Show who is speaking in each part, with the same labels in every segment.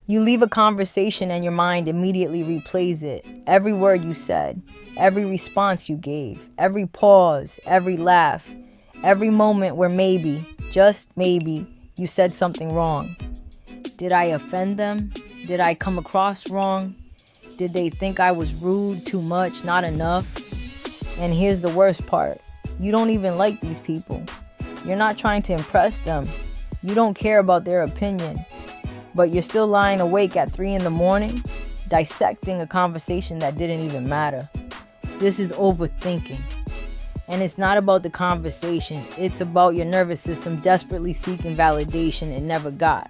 Speaker 1: You leave a conversation and your mind immediately replays it. Every word you said, every response you gave, every pause, every laugh, every moment where maybe, just maybe, you said something wrong. Did I offend them? Did I come across wrong? Did they think I was rude, too much, not enough? And here's the worst part. You don't even like these people. You're not trying to impress them. You don't care about their opinion. But you're still lying awake at 3 a.m, dissecting a conversation that didn't even matter. This is overthinking. And it's not about the conversation. It's about your nervous system desperately seeking validation it never got.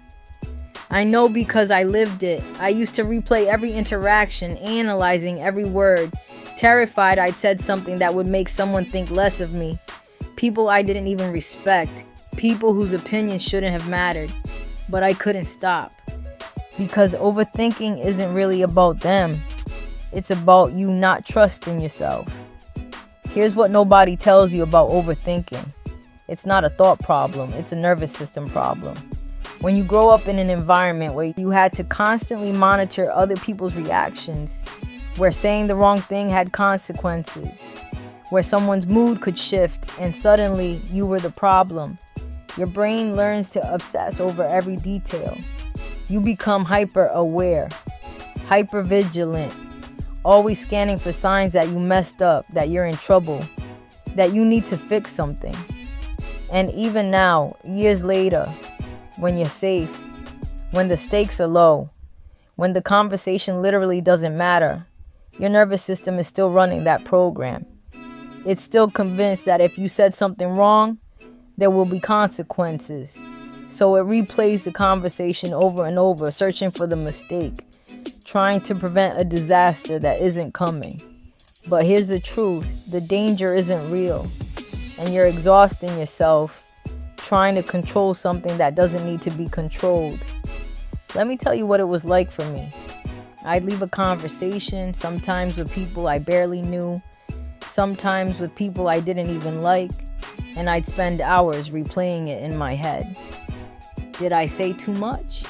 Speaker 1: I know because I lived it. I used to replay every interaction, analyzing every word, terrified I'd said something that would make someone think less of me. People I didn't even respect. People whose opinions shouldn't have mattered. But I couldn't stop. Because overthinking isn't really about them. It's about you not trusting yourself. Here's what nobody tells you about overthinking. It's not a thought problem. It's a nervous system problem. When you grow up in an environment where you had to constantly monitor other people's reactions, where saying the wrong thing had consequences, where someone's mood could shift and suddenly you were the problem, your brain learns to obsess over every detail. You become hyper aware, hyper vigilant, always scanning for signs that you messed up, that you're in trouble, that you need to fix something. And even now, years later, when you're safe, when the stakes are low, when the conversation literally doesn't matter, your nervous system is still running that program. It's still convinced that if you said something wrong, there will be consequences. So it replays the conversation over and over, searching for the mistake, trying to prevent a disaster that isn't coming. But here's the truth, the danger isn't real, and you're exhausting yourself trying to control something that doesn't need to be controlled. Let me tell you what it was like for me. I'd leave a conversation, sometimes with people I barely knew, sometimes with people I didn't even like, and I'd spend hours replaying it in my head. Did I say too much?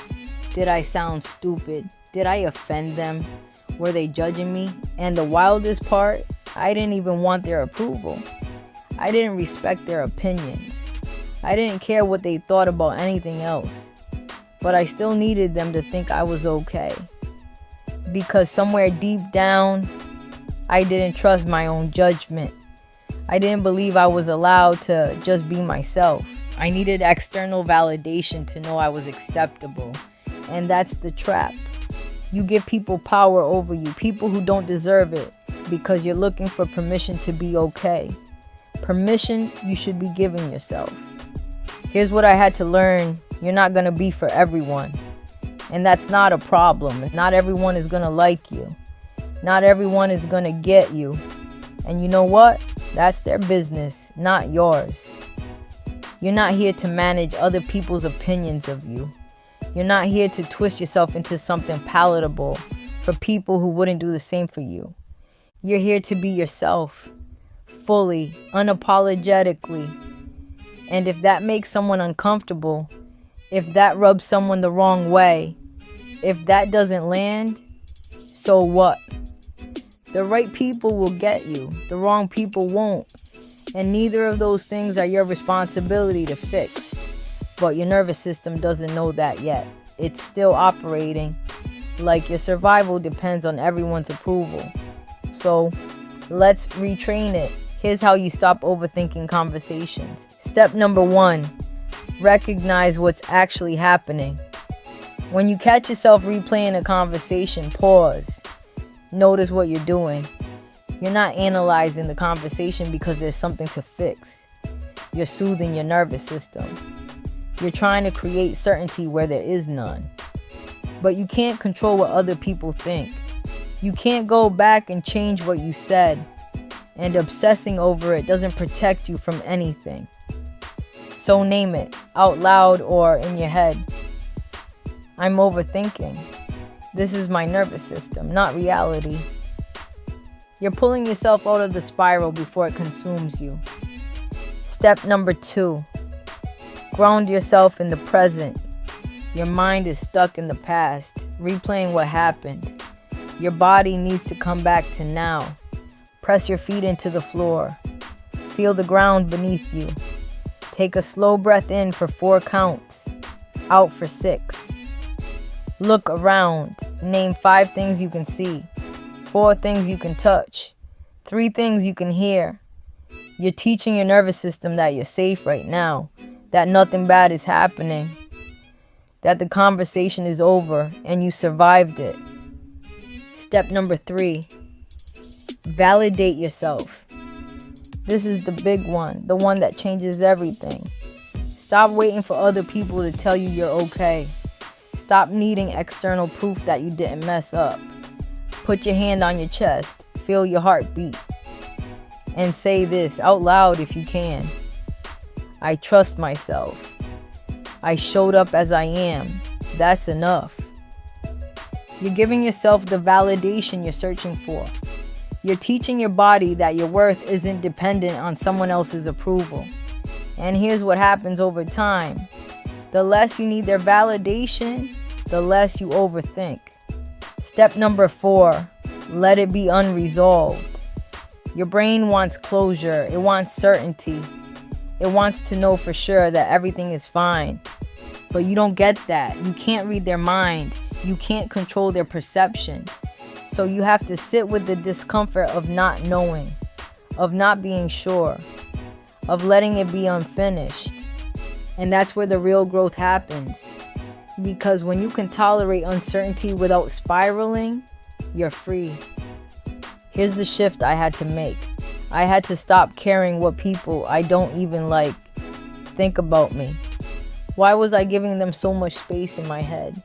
Speaker 1: Did I sound stupid? Did I offend them? Were they judging me? And the wildest part, I didn't even want their approval. I didn't respect their opinions. I didn't care what they thought about anything else. But I still needed them to think I was okay. Because somewhere deep down, I didn't trust my own judgment. I didn't believe I was allowed to just be myself. I needed external validation to know I was acceptable. And that's the trap. You give people power over you, people who don't deserve it, because you're looking for permission to be okay. Permission you should be giving yourself. Here's what I had to learn. You're not going to be for everyone. And that's not a problem. Not everyone is going to like you. Not everyone is going to get you. And you know what? That's their business, not yours. You're not here to manage other people's opinions of you. You're not here to twist yourself into something palatable for people who wouldn't do the same for you. You're here to be yourself, fully, unapologetically. And if that makes someone uncomfortable, if that rubs someone the wrong way, if that doesn't land, so what? The right people will get you. The wrong people won't. And neither of those things are your responsibility to fix. But your nervous system doesn't know that yet. It's still operating like your survival depends on everyone's approval. So let's retrain it. Here's how you stop overthinking conversations. Step number 1, recognize what's actually happening. When you catch yourself replaying a conversation, pause. Notice what you're doing. You're not analyzing the conversation because there's something to fix. You're soothing your nervous system. You're trying to create certainty where there is none. But you can't control what other people think. You can't go back and change what you said. And obsessing over it doesn't protect you from anything. So name it, out loud or in your head. I'm overthinking. This is my nervous system, not reality. You're pulling yourself out of the spiral before it consumes you. Step number 2, ground yourself in the present. Your mind is stuck in the past, replaying what happened. Your body needs to come back to now. Press your feet into the floor. Feel the ground beneath you. Take a slow breath in for 4 counts, out for 6. Look around. Name 5 things you can see, 4 things you can touch, 3 things you can hear. You're teaching your nervous system that you're safe right now, that nothing bad is happening, that the conversation is over and you survived it. Step number 3, validate yourself. This is the big one, the one that changes everything. Stop waiting for other people to tell you you're okay. Stop needing external proof that you didn't mess up. Put your hand on your chest, feel your heartbeat, and say this out loud if you can. I trust myself. I showed up as I am. That's enough. You're giving yourself the validation you're searching for. You're teaching your body that your worth isn't dependent on someone else's approval. And here's what happens over time. The less you need their validation, the less you overthink. Step number 4, let it be unresolved. Your brain wants closure. It wants certainty. It wants to know for sure that everything is fine. But you don't get that. You can't read their mind. You can't control their perception. So you have to sit with the discomfort of not knowing, of not being sure, of letting it be unfinished. And that's where the real growth happens. Because when you can tolerate uncertainty without spiraling, you're free. Here's the shift I had to make. I had to stop caring what people I don't even like think about me. Why was I giving them so much space in my head?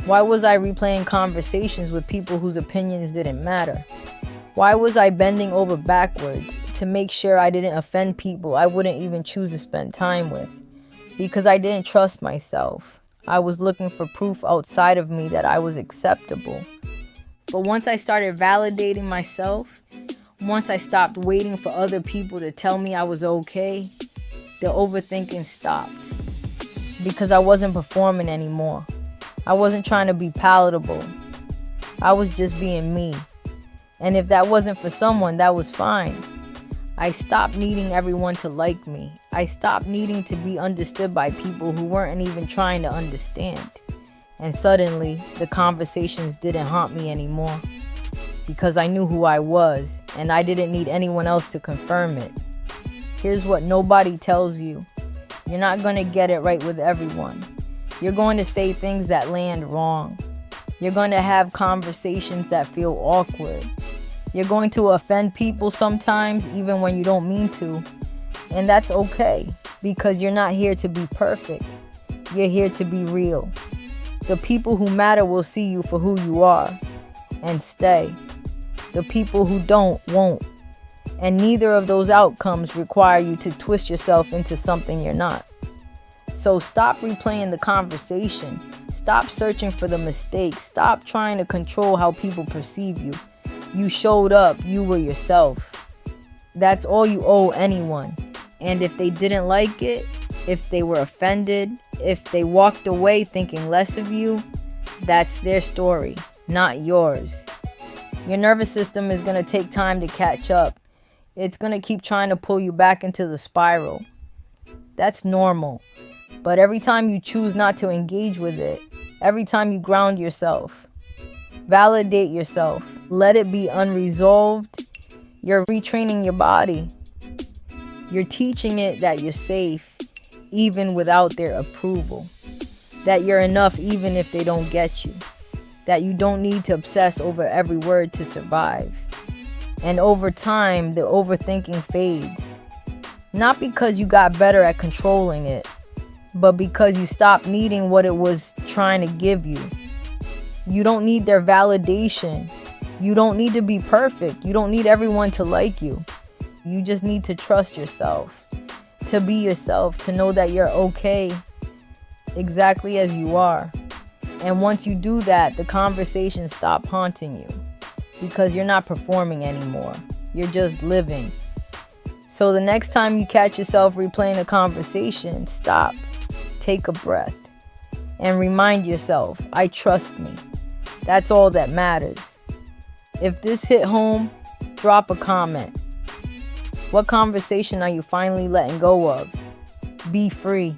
Speaker 1: Why was I replaying conversations with people whose opinions didn't matter? Why was I bending over backwards to make sure I didn't offend people I wouldn't even choose to spend time with? Because I didn't trust myself. I was looking for proof outside of me that I was acceptable. But once I started validating myself, once I stopped waiting for other people to tell me I was okay, the overthinking stopped. Because I wasn't performing anymore. I wasn't trying to be palatable. I was just being me. And if that wasn't for someone, that was fine. I stopped needing everyone to like me. I stopped needing to be understood by people who weren't even trying to understand. And suddenly, the conversations didn't haunt me anymore. Because I knew who I was, and I didn't need anyone else to confirm it. Here's what nobody tells you. You're not going to get it right with everyone. You're going to say things that land wrong. You're going to have conversations that feel awkward. You're going to offend people sometimes, even when you don't mean to. And that's okay, because you're not here to be perfect. You're here to be real. The people who matter will see you for who you are and stay. The people who don't won't. And neither of those outcomes require you to twist yourself into something you're not. So stop replaying the conversation. Stop searching for the mistakes. Stop trying to control how people perceive you. You showed up. You were yourself. That's all you owe anyone. And if they didn't like it, if they were offended, if they walked away thinking less of you, that's their story, not yours. Your nervous system is going to take time to catch up. It's going to keep trying to pull you back into the spiral. That's normal. But every time you choose not to engage with it, every time you ground yourself, validate yourself, let it be unresolved, you're retraining your body. You're teaching it that you're safe, even without their approval. That you're enough even if they don't get you. That you don't need to obsess over every word to survive. And over time, the overthinking fades. Not because you got better at controlling it, but because you stopped needing what it was trying to give you. You don't need their validation. You don't need to be perfect. You don't need everyone to like you. You just need to trust yourself, to be yourself, to know that you're okay exactly as you are. And once you do that, the conversations stop haunting you because you're not performing anymore. You're just living. So the next time you catch yourself replaying a conversation, stop, take a breath, and remind yourself, I trust me. That's all that matters. If this hit home, drop a comment. What conversation are you finally letting go of? Be free.